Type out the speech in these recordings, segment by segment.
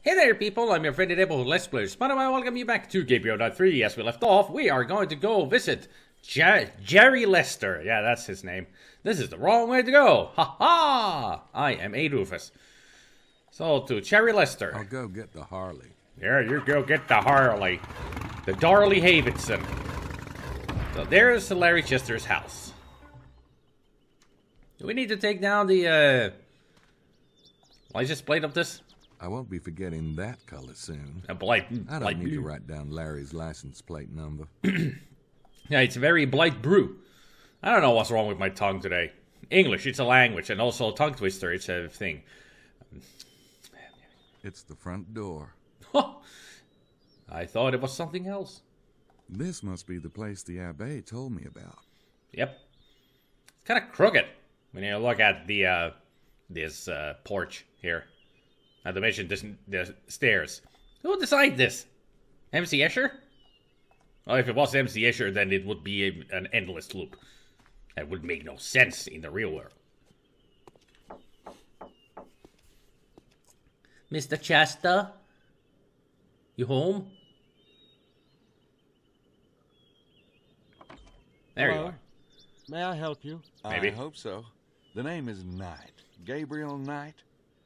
Hey there people, I'm your friend Gabriel, Let's Play SpiderMwa. Welcome you back to Gabriel 3. As we left off, we are going to go visit Jerry Lester. Yeah, that's his name. This is the wrong way to go. Ha ha! I am A. Rufus. So, to Jerry Lester. I'll go get the Harley. Yeah, you go get the Harley. The Darley Davidson. So, there's Larry Chester's house. Do we need to take down the, license plate of this? I won't be forgetting that color soon. A blight. I don't need to write down Larry's license plate number. Yeah, it's very blight brew. I don't know what's wrong with my tongue today. English, it's a language, and also a tongue twister, it's a thing. It's the front door. I thought it was something else. This must be the place the Abbé told me about. Yep. It's kind of crooked when you look at the this porch here. Not to mention the stairs. Who decided this? MC Escher? Well, if it was MC Escher, then it would be an endless loop. That would make no sense in the real world. Mr. Chester? You home? There Hello. you are. May I help you? Maybe. I hope so. The name is Knight. Gabriel Knight.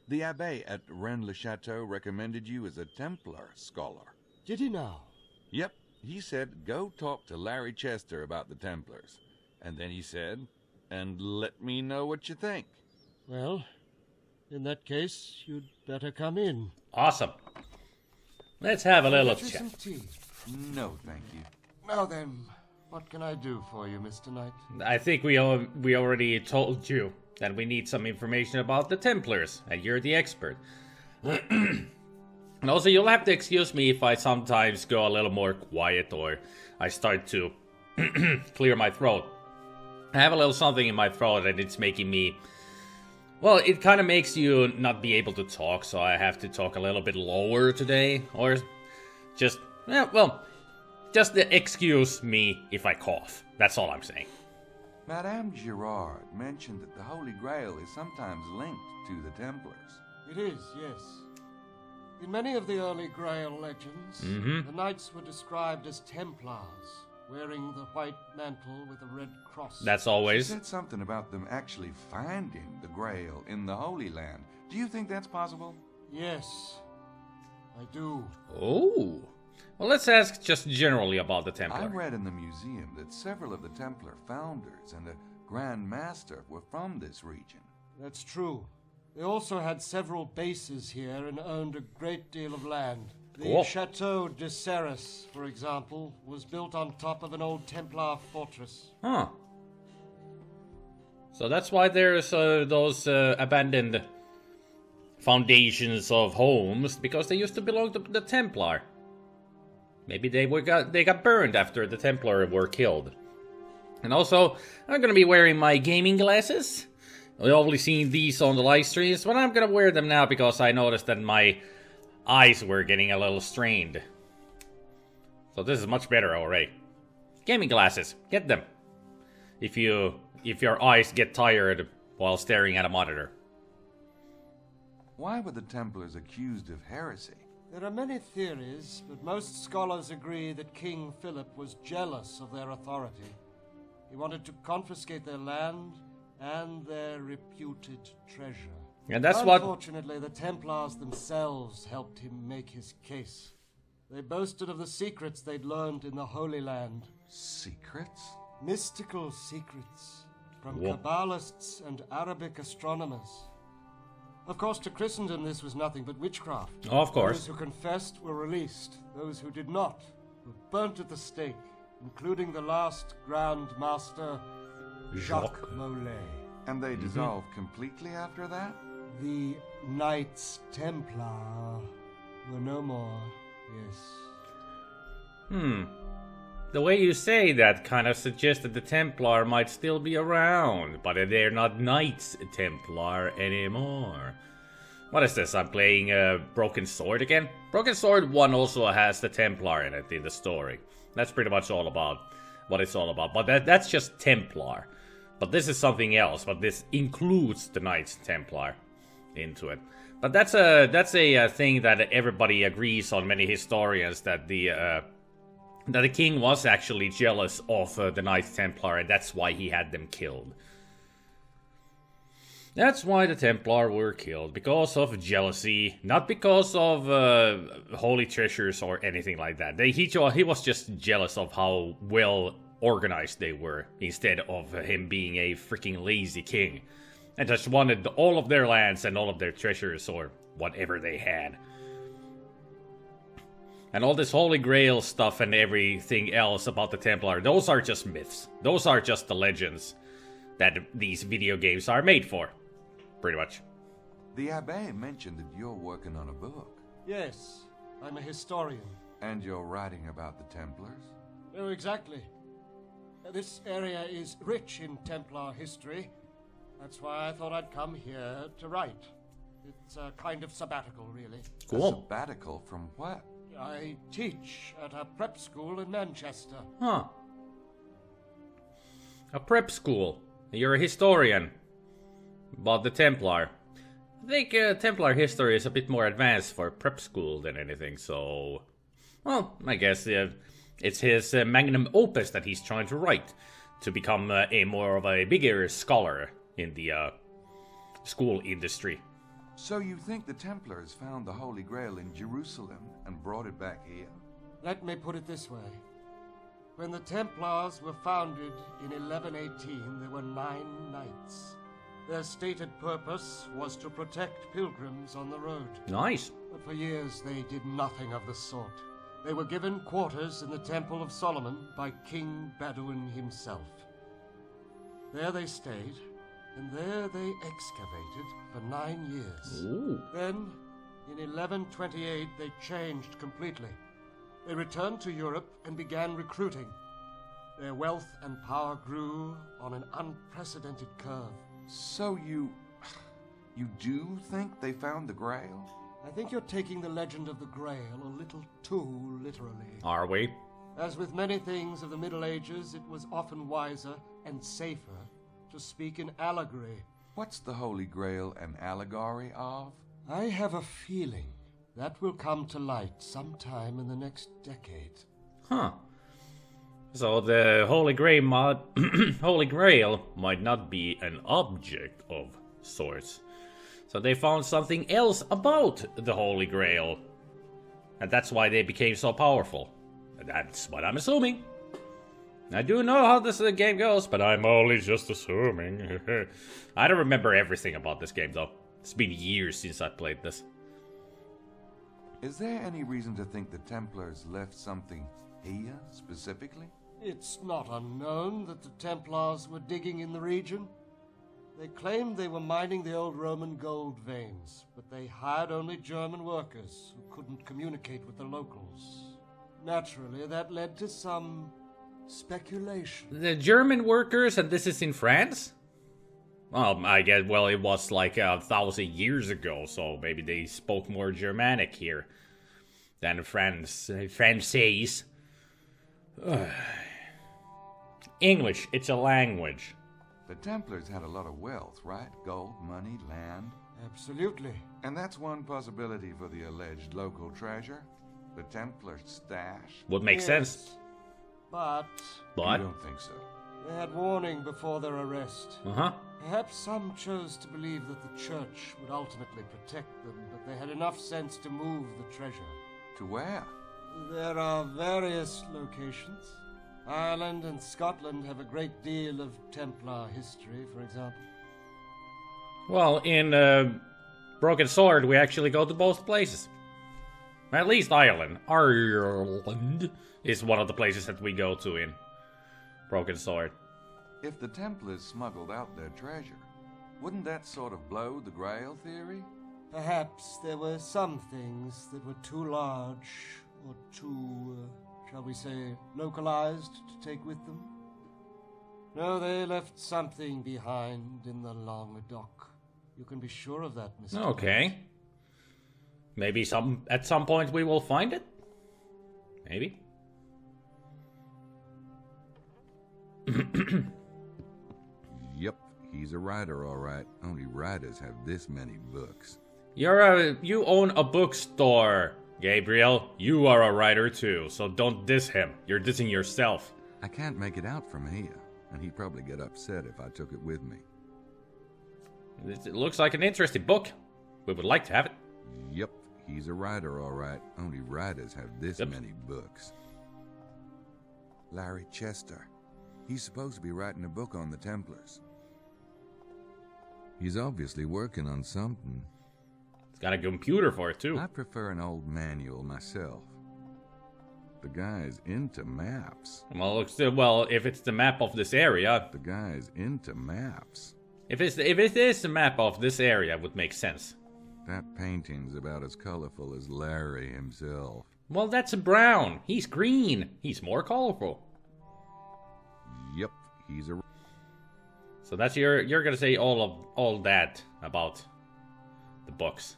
The Abbé at Rennes-le-Chateau recommended you as a Templar scholar. Did he now? Yep, he said, go talk to Larry Chester about the Templars. And then he said, and let me know what you think. Well, in that case, you'd better come in. Awesome. Let's have a little Get you chat. some tea. No, thank you. Now then, what can I do for you, Mr. Knight? I think we already told you that we need some information about the Templars, and you're the expert. And also, you'll have to excuse me if I sometimes go a little more quiet or I start to clear my throat. I have a little something in my throat and it's making me... Well, it kind of makes you not be able to talk, so I have to talk a little bit lower today. Or just, just excuse me if I cough. That's all I'm saying. Madame Girard mentioned that the Holy Grail is sometimes linked to the Templars. It is, yes. In many of the early Grail legends, the knights were described as Templars, wearing the white mantle with a red cross. That's She always... said something about them actually finding the Grail in the Holy Land. Do you think that's possible? Yes, I do. Oh. Well, let's ask just generally about the I Templar. read in the museum that several of the Templar founders and the Grand Master were from this region. That's true. They also had several bases here and owned a great deal of land. The Cool. Chateau de Serres, for example, was built on top of an old Templar fortress. Huh. So that's why there's those abandoned foundations of homes, because they used to belong to the Templar. Maybe they got burned after the Templar were killed. And also, I'm gonna be wearing my gaming glasses. We've only seen these on the live streams, but I'm gonna wear them now because I noticed that my eyes were getting a little strained. So this is much better already. Gaming glasses, get them. If your eyes get tired while staring at a monitor. Why were the Templars accused of heresy? There are many theories, but most scholars agree that King Philip was jealous of their authority. He wanted to confiscate their land and their reputed treasure. And that's what... Unfortunately, the Templars themselves helped him make his case. They boasted of the secrets they'd learned in the Holy Land. Secrets? Mystical secrets from Whoa. Kabbalists and Arabic astronomers. Of course, to Christendom this was nothing but witchcraft. Of course. Those who confessed were released. Those who did not were burnt at the stake, including the last Grand Master, Jacques Molay. And they dissolved completely after that? The Knights Templar were no more, yes. The way you say that kind of suggests that the Templar might still be around, but they're not Knights Templar anymore. What is this? I'm playing Broken Sword again? Broken Sword 1 also has the Templar in it in the story. That's pretty much all about what it's all about. But that's just Templar. But this is something else, but this includes the Knights Templar into it. But that's a thing that everybody agrees on, many historians, that the king was actually jealous of the Knights Templar, and that's why he had them killed. That's why the Templar were killed, because of jealousy, not because of holy treasures or anything like that. He was just jealous of how well organized they were, instead of him being a freaking lazy king. And just wanted all of their lands and all of their treasures, or whatever they had. And all this Holy Grail stuff and everything else about the Templar, those are just myths. Those are just the legends that these video games are made for. Pretty much. The Abbé mentioned that you're working on a book. Yes, I'm a historian. And you're writing about the Templars? Oh, exactly. This area is rich in Templar history. That's why I thought I'd come here to write. It's a kind of sabbatical, really. Cool. A sabbatical from what? I teach at a prep school in Manchester. Huh. A prep school. You're a historian. About the Templar. I think Templar history is a bit more advanced for prep school than anything, so... Well, I guess it's his magnum opus that he's trying to write. To become a more of a bigger scholar in the school industry. So you think the Templars found the Holy Grail in Jerusalem and brought it back here? Let me put it this way. When the Templars were founded in 1118, there were 9 knights. Their stated purpose was to protect pilgrims on the road. Nice. But for years they did nothing of the sort. They were given quarters in the Temple of Solomon by King Bedouin himself. There they stayed, and there they excavated for 9 years. Ooh. Then, in 1128, they changed completely. They returned to Europe and began recruiting. Their wealth and power grew on an unprecedented curve. So you do think they found the Grail? I think you're taking the legend of the Grail a little too literally. Are we? As with many things of the Middle Ages, it was often wiser and safer to speak in allegory. What's the Holy Grail an allegory of? I have a feeling that will come to light sometime in the next decade. Huh. So the Holy Grail Holy Grail might not be an object of sorts. So they found something else about the Holy Grail. And that's why they became so powerful. That's what I'm assuming. I do know how this game goes, but I'm only just assuming. I don't remember everything about this game, though. It's been years since I played this. Is there any reason to think the Templars left something here, specifically? It's not unknown that the Templars were digging in the region. They claimed they were mining the old Roman gold veins, but they hired only German workers who couldn't communicate with the locals. Naturally, that led to some speculation. The German workers, and this is in France? Well, I guess, well, it was like 1,000 years ago, so maybe they spoke more Germanic here than Francais. English, it's a language. The Templars had a lot of wealth, right? Gold, money, land. Absolutely. And that's one possibility for the alleged local treasure. The Templar stash. Would make sense. But You don't think so? they had warning before their arrest. Uh-huh. Perhaps some chose to believe that the church would ultimately protect them, but they had enough sense to move the treasure. To where? There are various locations. Ireland and Scotland have a great deal of Templar history, for example. Well, in Broken Sword, we actually go to both places. At least Ireland. Ireland is one of the places that we go to in Broken Sword. If the Templars smuggled out their treasure, wouldn't that sort of blow the Grail theory? Perhaps there were some things that were too large or too, shall we say, localized to take with them. No, they left something behind in the Languedoc. You can be sure of that, Mr. Okay. Maybe at some point we will find it? Maybe. Yep, he's a writer, all right. Only writers have this many books. You own a bookstore, Gabriel. You are a writer too, so don't diss him. You're dissing yourself. I can't make it out from here, and he'd probably get upset if I took it with me. It looks like an interesting book. We would like to have it. Yep, he's a writer, all right. Only writers have this Yep. many books. Larry Chester. He's supposed to be writing a book on the Templars. He's obviously working on something. It's got a computer for it too. I prefer an old manual myself. The guy's into maps. Well, if it's the map of this area, The guy's into maps. if it is the map of this area, it would make sense. That painting's about as colorful as Larry himself. Well, that's a brown. He's green. He's more colorful. Yep, he's a... So that's you're gonna say all that about the books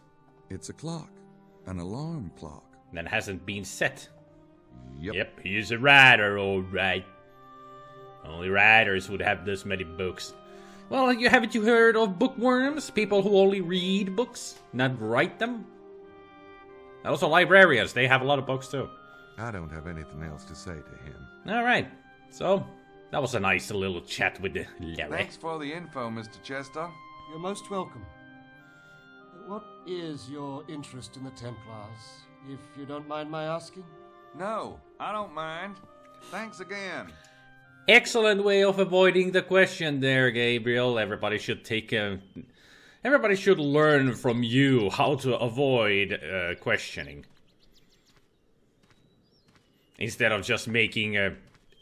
It's a clock. An alarm clock. that hasn't been set. Yep. He's a writer, all right. Only writers would have this many books. Well, haven't you heard of bookworms? People who only read books, not write them. And also librarians, they have a lot of books too. I don't have anything else to say to him. All right, so that was a nice little chat with Larry. Thanks for the info, Mr. Chester. You're most welcome. What is your interest in the Templars, if you don't mind my asking? No, I don't mind. Thanks again. Excellent way of avoiding the question there, Gabriel. Everybody should learn from you how to avoid questioning. Instead of just making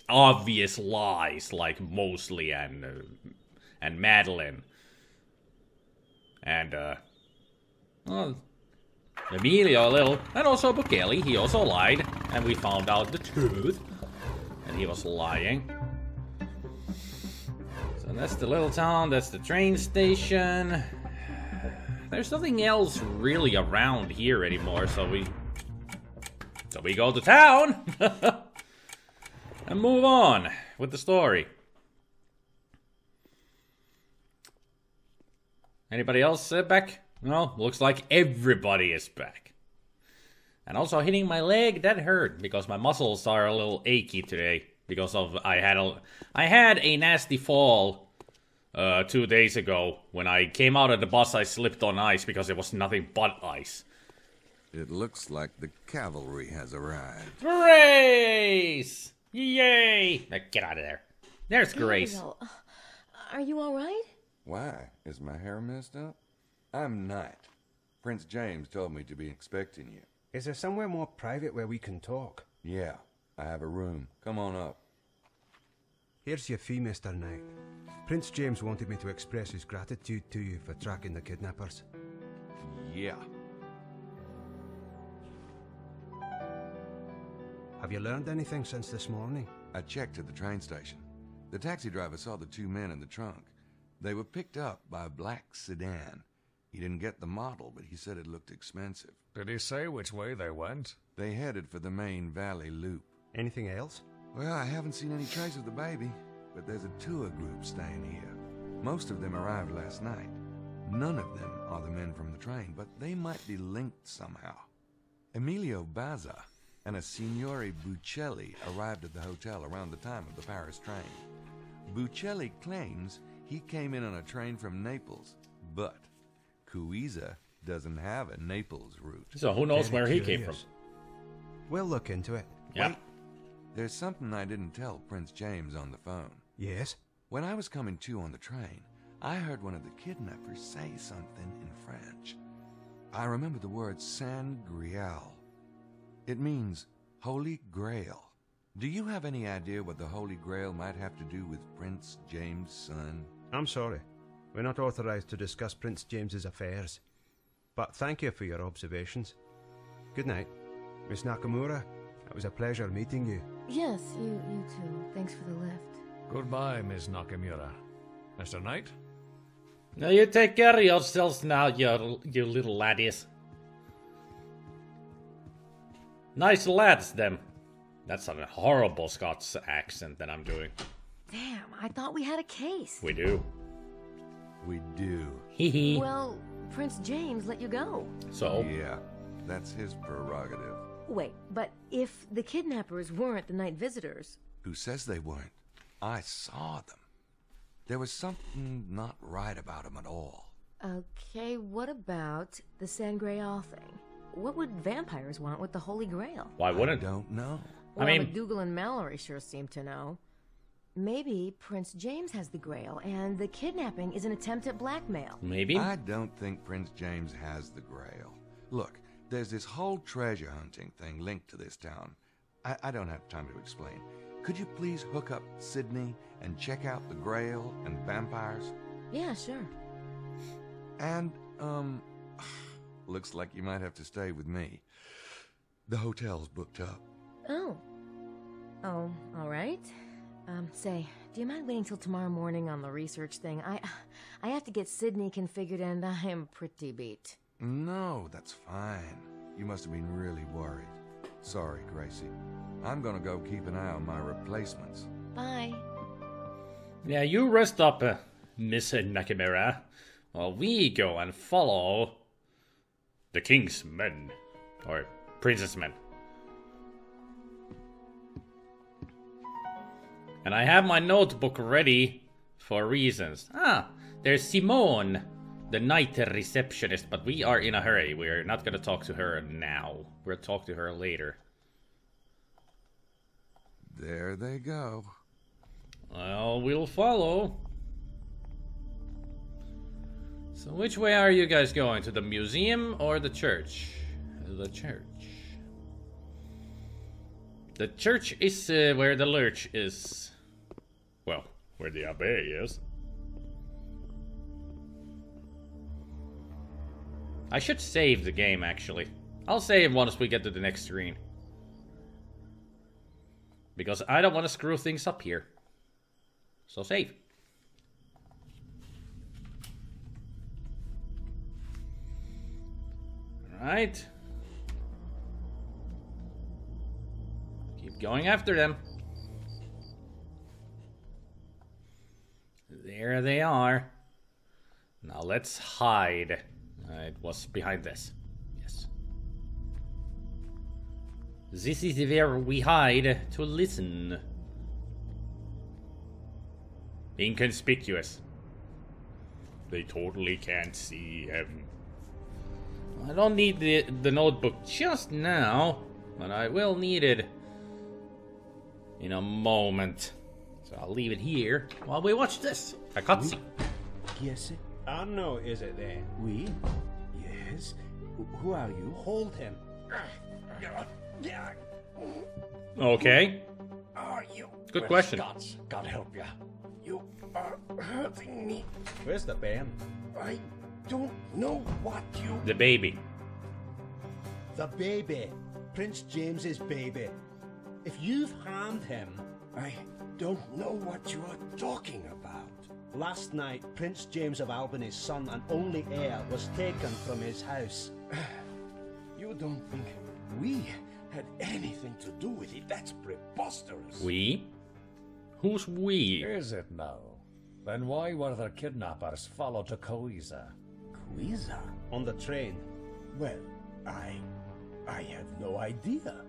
obvious lies like Mosley and Madeline. And, well, Emilio a little. And also Bukele, he also lied. And we found out the truth. And he was lying. So that's the little town, that's the train station. There's nothing else really around here anymore, so we go to town and move on with the story. Anybody else back? No, looks like everybody is back. And also hitting my leg, that hurt because my muscles are a little achy today because of I had a nasty fall 2 days ago. When I came out of the bus, I slipped on ice because it was nothing but ice. It looks like the cavalry has arrived. Grace! Yay! Now get out of there. There's Grace. Gabriel, are you all right? Why? Is my hair messed up? I'm not. Prince James told me to be expecting you. Is there somewhere more private where we can talk? Yeah, I have a room. Come on up. Here's your fee, Mr. Knight. Prince James wanted me to express his gratitude to you for tracking the kidnappers. Yeah. Have you learned anything since this morning? I checked at the train station. The taxi driver saw the two men in the trunk. They were picked up by a black sedan. He didn't get the model, but he said it looked expensive. Did he say which way they went? They headed for the main valley loop. Anything else? Well, I haven't seen any trace of the baby, but there's a tour group staying here. Most of them arrived last night. None of them are the men from the train, but they might be linked somehow. Emilio Bazza and a Signore Buccelli arrived at the hotel around the time of the Paris train. Buccelli claims he came in on a train from Naples, but Cuiza doesn't have a Naples route. So who knows Very where he came curious. from? We'll look into it. Yeah. Wait, there's something I didn't tell Prince James on the phone. Yes? When I was coming to on the train, I heard one of the kidnappers say something in French. I remember the word San Grial. It means Holy Grail. Do you have any idea what the Holy Grail might have to do with Prince James' son? I'm sorry. We're not authorized to discuss Prince James's affairs. But thank you for your observations. Good night. Miss Nakamura, it was a pleasure meeting you. Yes, you too. Thanks for the lift. Goodbye, Miss Nakamura. Mr. Knight? Now you take care of yourselves now, you little laddies. Nice lads, them. That's a horrible Scots accent that I'm doing. Damn, I thought we had a case. We do. We do. Hee hee. Well, Prince James let you go. So? Yeah, that's his prerogative. Wait, but if the kidnappers weren't the night visitors... Who says they weren't? I saw them. There was something not right about them at all. Okay, what about the Sangreal thing? What would vampires want with the Holy Grail? Why wouldn't? I don't know. Well, I mean... McDougal and Mallory sure seem to know. Maybe Prince James has the Grail, and the kidnapping is an attempt at blackmail. Maybe? I don't think Prince James has the Grail. Look, there's this whole treasure hunting thing linked to this town. I don't have time to explain. Could you please hook up Sydney and check out the Grail and vampires? Yeah, sure. And, looks like you might have to stay with me. The hotel's booked up. Oh. Oh, all right. Say, do you mind waiting till tomorrow morning on the research thing? I have to get Sydney configured and I am pretty beat. No, that's fine. You must have been really worried. Sorry, Gracie. I'm gonna go keep an eye on my replacements. Bye. Yeah, you rest up, Miss Nakamura, while we go and follow the King's men. Or Princess men. And I have my notebook ready for reasons. Ah, there's Simone, the night receptionist, but we are in a hurry. We're not gonna talk to her now. We'll talk to her later. There they go. Well, we'll follow. So which way are you guys going? To the museum or the church? The church. The church is where the lurch is. Well, where the abbey is. I should save the game, actually. I'll save once we get to the next screen. Because I don't want to screw things up here. So save. Alright. Keep going after them. There they are. Now let's hide. It was behind this. Yes. This is where we hide to listen. Inconspicuous. They totally can't see him. I don't need the notebook just now, but I will need it in a moment. So I'll leave it here while we watch this. A cutscene. Yes, Arno, is it then? Oui. Yes. Who are you? Hold him. Okay. Are you? Good question. Scots, God help ya. You are hurting me. Where's the pen? I don't know what you... The baby. The baby. Prince James's baby. If you've harmed him... I don't know what you are talking about. Last night, Prince James of Albany's son and only heir was taken from his house. You don't think we had anything to do with it? That's preposterous. We? Who's we? Is it now? Then why were their kidnappers followed to Coisa? Coisa? On the train. Well, I have no idea.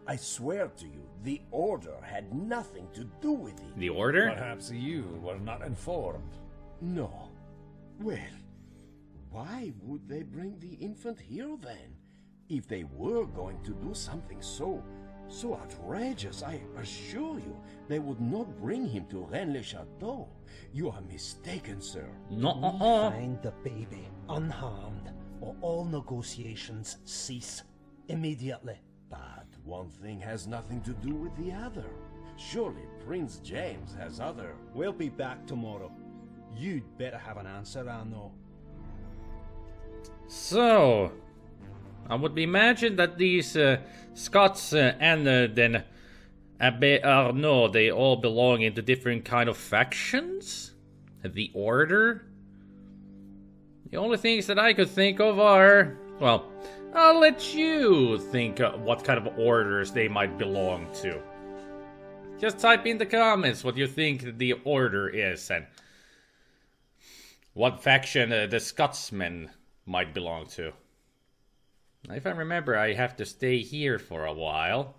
I swear to you, the Order had nothing to do with it. The Order? Perhaps you were not informed. No. Well, why would they bring the infant here then? If they were going to do something so outrageous, I assure you, they would not bring him to Rennes-le-Château. You are mistaken, sir. No. Find the baby unharmed, or all negotiations cease immediately. But one thing has nothing to do with the other. Surely Prince James has other... We'll be back tomorrow. You'd better have an answer, Arno. So, I would imagine that these Scots and then Abbé Arnaud, they all belong into different kind of factions? The Order? The only things that I could think of are, well, I'll let you think what kind of orders they might belong to. Just type in the comments what you think the Order is and what faction the Scotsmen might belong to. If I remember, I have to stay here for a while.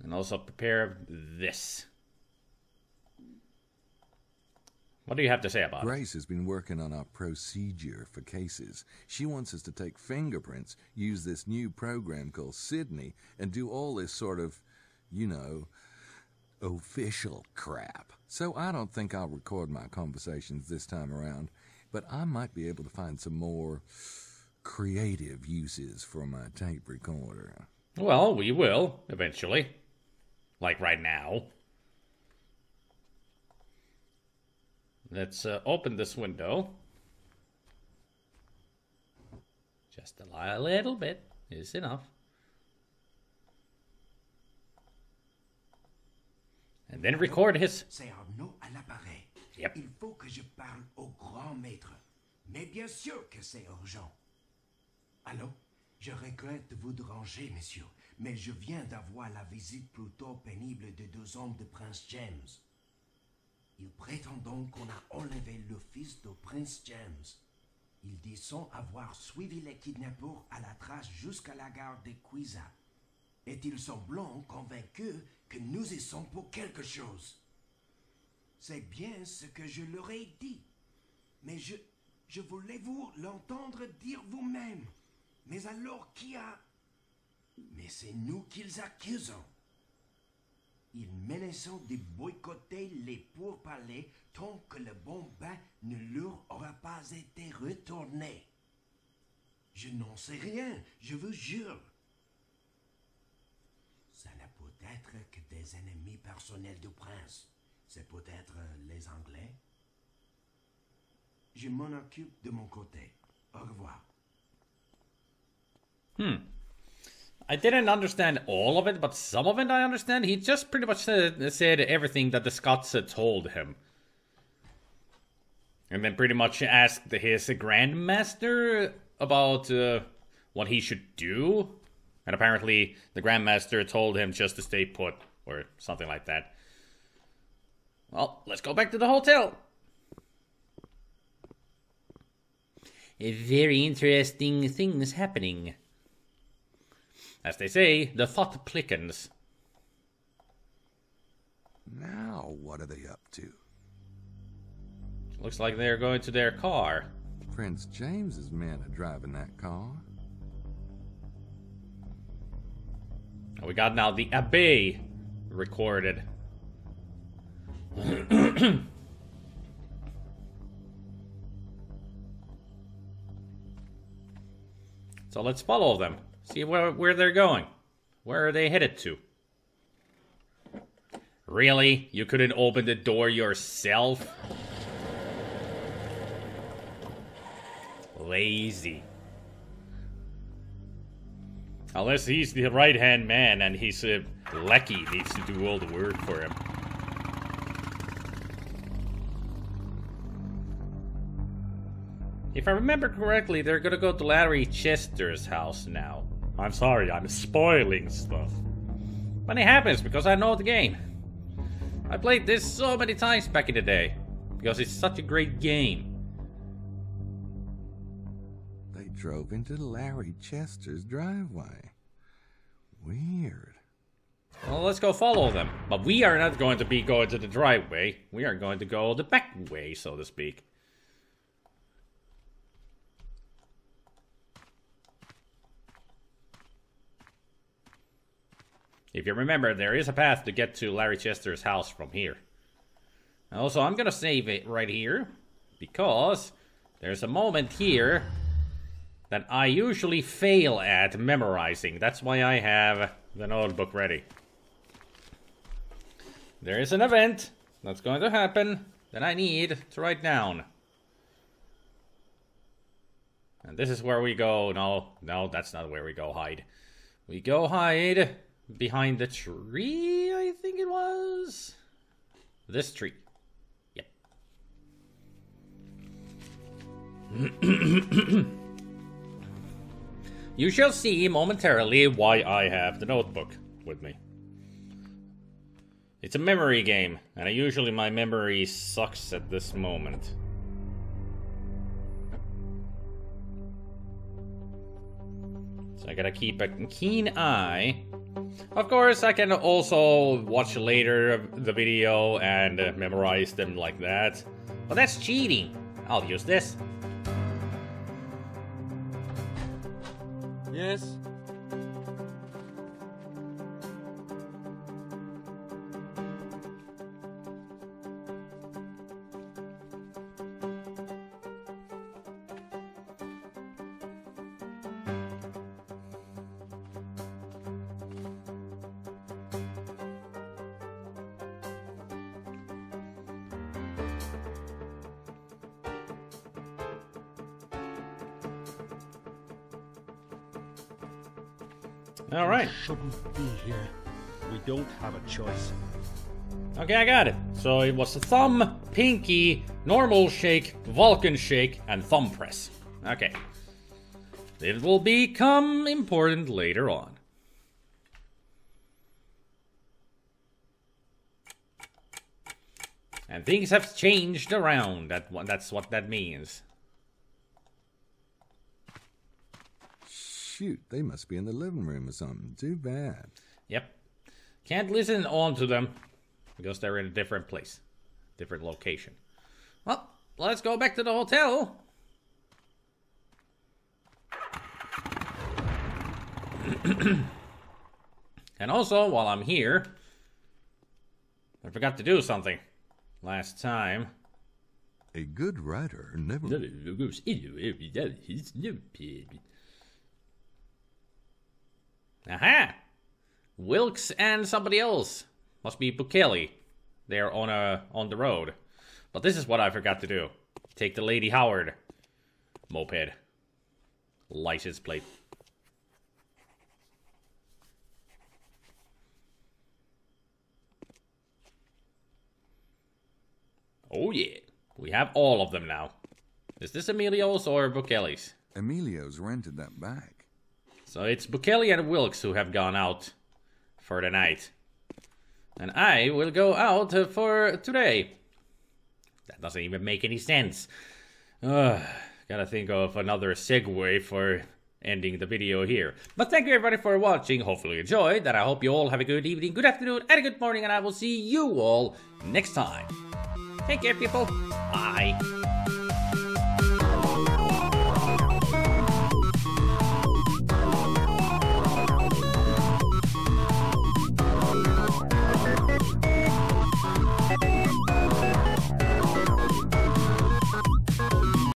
And also prepare this. What do you have to say about it? Grace has been working on our procedure for cases. She wants us to take fingerprints, use this new program called Sydney, and do all this sort of, you know, official crap. So I don't think I'll record my conversations this time around, but I might be able to find some more creative uses for my tape recorder. Well, we will, eventually. Like right now. Let's open this window. Just a little bit is enough. And then record his... C'est Arnaud à l'appareil. Yep. Il faut que je parle au grand maître. Mais bien sûr que c'est urgent. Allô? Je regrette de vous déranger, messieurs, mais je viens d'avoir la visite plutôt pénible de 2 hommes de Prince James. Ils prétendent donc qu'on a enlevé le fils de Prince James. Ils disent avoir suivi les kidnappeurs à la trace jusqu'à la gare de Cuisa. Et ils semblent convaincus que nous y sommes pour quelque chose. C'est bien ce que je leur ai dit. Mais je voulais vous l'entendre dire vous-même. Mais alors qui a... Mais c'est nous qu'ils accusent. Ils menacent de boycotter les pourparlers tant que le bon bain ne leur aura pas été retourné. Je n'en sais rien, je vous jure. Ça ne peut être que des ennemis personnels du prince. C'est peut-être les Anglais. Je m'en occupe de mon côté. Au revoir. I didn't understand all of it, but some of it I understand. He just pretty much said everything that the Scots had told him. And then pretty much asked his Grandmaster about what he should do. And apparently the Grandmaster told him just to stay put, or something like that. Well, let's go back to the hotel. Very interesting things happening. As they say, the thought plickens. Now, what are they up to? Looks like they're going to their car. Prince James's men are driving that car. We got now the Abbé recorded. So let's follow them. See where they're going. Where are they headed to? Really? You couldn't open the door yourself? Lazy. Unless he's the right-hand man and his lackey needs to do all the work for him. If I remember correctly, they're gonna go to Larry Chester's house now. I'm sorry, I'm spoiling stuff. But it happens because I know the game. I played this so many times back in the day. Because it's such a great game. They drove into Larry Chester's driveway. Weird. Well, let's go follow them. But we are not going to be going to the driveway. We are going to go the back way, so to speak. If you remember, there is a path to get to Larry Chester's house from here. Also, I'm gonna save it right here, because there's a moment here that I usually fail at memorizing. That's why I have the notebook ready. There is an event that's going to happen that I need to write down. And this is where we go. No, that's not where we go hide. We go hide behind the tree, I think it was. This tree. Yep. You shall see momentarily why I have the notebook with me. It's a memory game, and usually my memory sucks at this moment. So I gotta keep a keen eye. Of course, I can also watch later the video and memorize them like that. But that's cheating. I'll use this. Yes? All right. Shouldn't be here. We don't have a choice. Okay, I got it. So it was a thumb, pinky, normal shake, Vulcan shake, and thumb press. Okay. It will become important later on. And things have changed around. That's what that means. Shoot, they must be in the living room or something. Too bad. Yep. Can't listen on to them because they're in a different place. Different location. Well, let's go back to the hotel. And also, while I'm here, I forgot to do something last time. A good writer never... Aha! Wilkes and somebody else. Must be Bukele. They're on the road. But this is what I forgot to do. Take the Lady Howard moped. License plate. Oh yeah. We have all of them now. Is this Emilio's or Bukele's? Emilio's rented that back. So it's Bukele and Wilkes who have gone out for the night. And I will go out for today. That doesn't even make any sense. Gotta think of another segue for ending the video here. But thank you everybody for watching. Hopefully you enjoyed. And I hope you all have a good evening, good afternoon, and a good morning. And I will see you all next time. Take care, people. Bye.